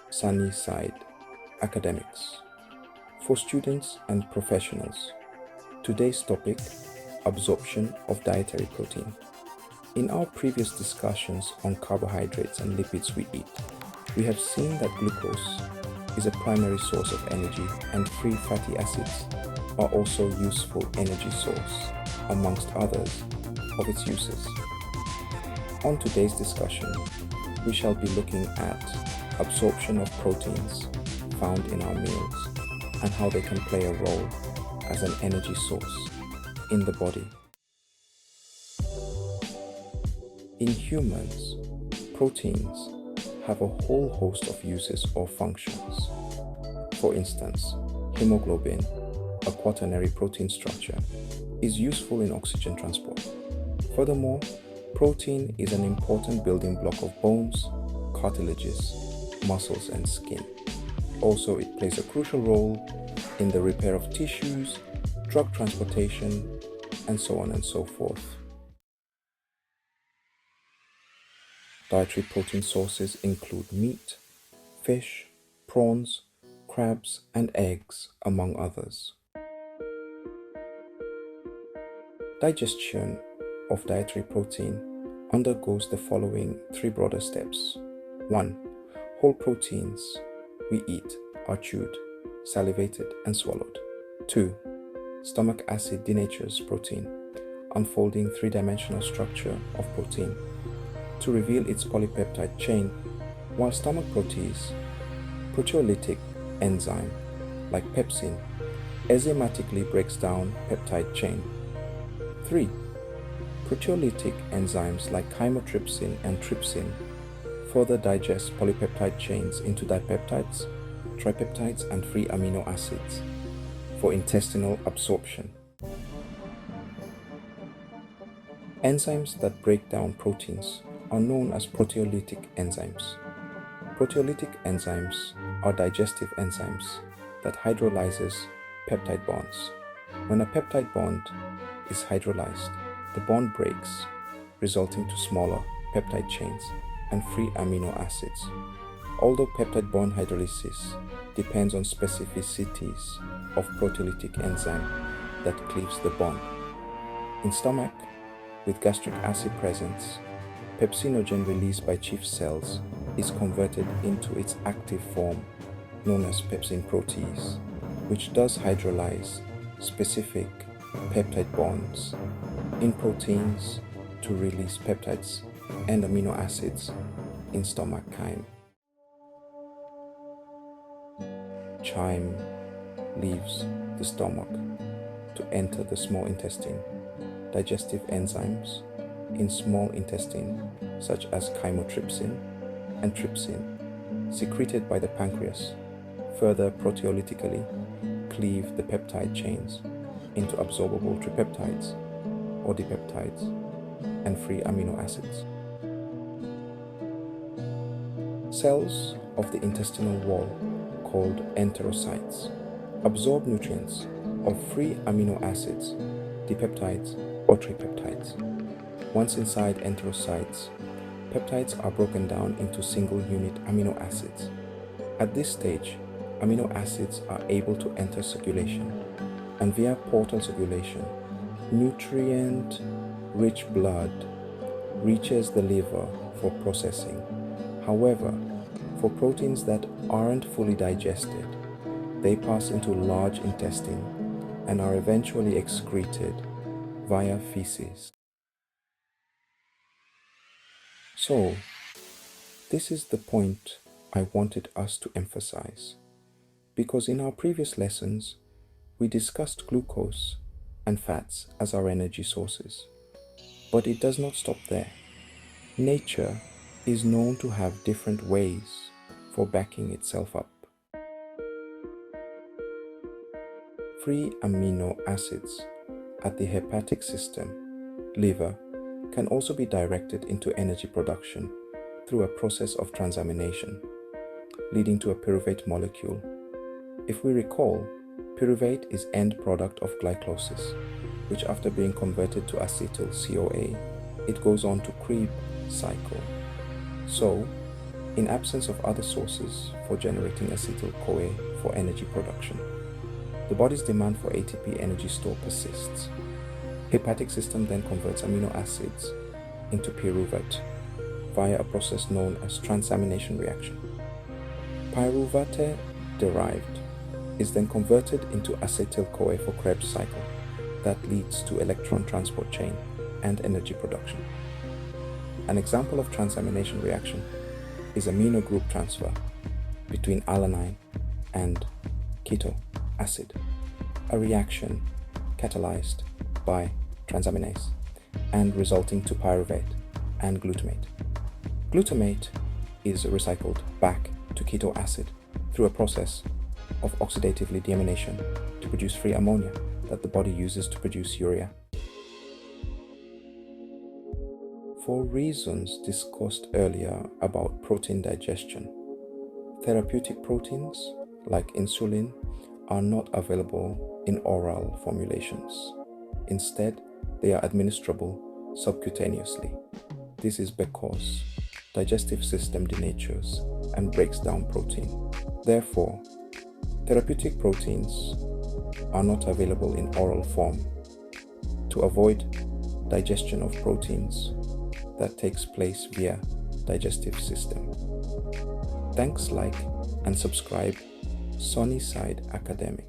Sunny side, academics. For students and professionals, today's topic, absorption of dietary protein. In our previous discussions on carbohydrates and lipids we eat, we have seen that glucose is a primary source of energy and free fatty acids are also useful energy source, amongst others, of its uses. On today's discussion, we shall be looking at absorption of proteins found in our meals and how they can play a role as an energy source in the body. In humans, proteins have a whole host of uses or functions. For instance, hemoglobin, a quaternary protein structure, is useful in oxygen transport. Furthermore, protein is an important building block of bones, cartilages, muscles, and skin. Also, it plays a crucial role in the repair of tissues, drug transportation, and so on and so forth. Dietary protein sources include meat, fish, prawns, crabs, and eggs, among others. Digestion of dietary protein undergoes the following three broader steps. 1. Whole proteins we eat are chewed, salivated, and swallowed. 2. Stomach acid denatures protein, unfolding three-dimensional structure of protein to reveal its polypeptide chain, while stomach proteolytic enzyme like pepsin enzymatically breaks down peptide chain. 3. Proteolytic enzymes like chymotrypsin and trypsin further digest polypeptide chains into dipeptides, tripeptides, and free amino acids for intestinal absorption. Enzymes that break down proteins are known as proteolytic enzymes. Proteolytic enzymes are digestive enzymes that hydrolyzes peptide bonds. When a peptide bond is hydrolyzed, the bond breaks, resulting to smaller peptide chains and free amino acids. Although peptide bond hydrolysis depends on specificities of proteolytic enzyme that cleaves the bond. In stomach, with gastric acid presence, pepsinogen released by chief cells is converted into its active form known as pepsin protease, which does hydrolyze specific peptide bonds in proteins to release peptides and amino acids in stomach chyme. Chyme leaves the stomach to enter the small intestine. Digestive enzymes in small intestine, such as chymotrypsin and trypsin, secreted by the pancreas, further proteolytically cleave the peptide chains into absorbable tripeptides or dipeptides and free amino acids. Cells of the intestinal wall, called enterocytes, absorb nutrients of free amino acids, dipeptides, or tripeptides. Once inside enterocytes, peptides are broken down into single unit amino acids. At this stage, amino acids are able to enter circulation, and via portal circulation, nutrient-rich blood reaches the liver for processing. However, for proteins that aren't fully digested, they pass into large intestine and are eventually excreted via feces. So, this is the point I wanted us to emphasize, because in our previous lessons, we discussed glucose and fats as our energy sources. But it does not stop there. Nature is known to have different ways for backing itself up. Free amino acids at the hepatic system, liver, can also be directed into energy production through a process of transamination, leading to a pyruvate molecule. If we recall, pyruvate is end product of glycolysis, which after being converted to acetyl CoA, it goes on to Krebs cycle. So, in absence of other sources for generating acetyl-CoA for energy production. The body's demand for ATP energy store persists. Hepatic system then converts amino acids into pyruvate via a process known as transamination reaction. Pyruvate derived is then converted into acetyl-CoA for Krebs cycle that leads to electron transport chain and energy production. An example of transamination reaction is amino group transfer between alanine and keto acid, a reaction catalyzed by transaminase and resulting to pyruvate and glutamate. Glutamate is recycled back to keto acid through a process of oxidatively deamination to produce free ammonia that the body uses to produce urea. For reasons discussed earlier about protein digestion, therapeutic proteins like insulin are not available in oral formulations. Instead, they are administrable subcutaneously. This is because digestive system denatures and breaks down protein. Therefore, therapeutic proteins are not available in oral form. To avoid digestion of proteins that takes place via digestive system. Thanks, like, and subscribe Sunnyside Academics.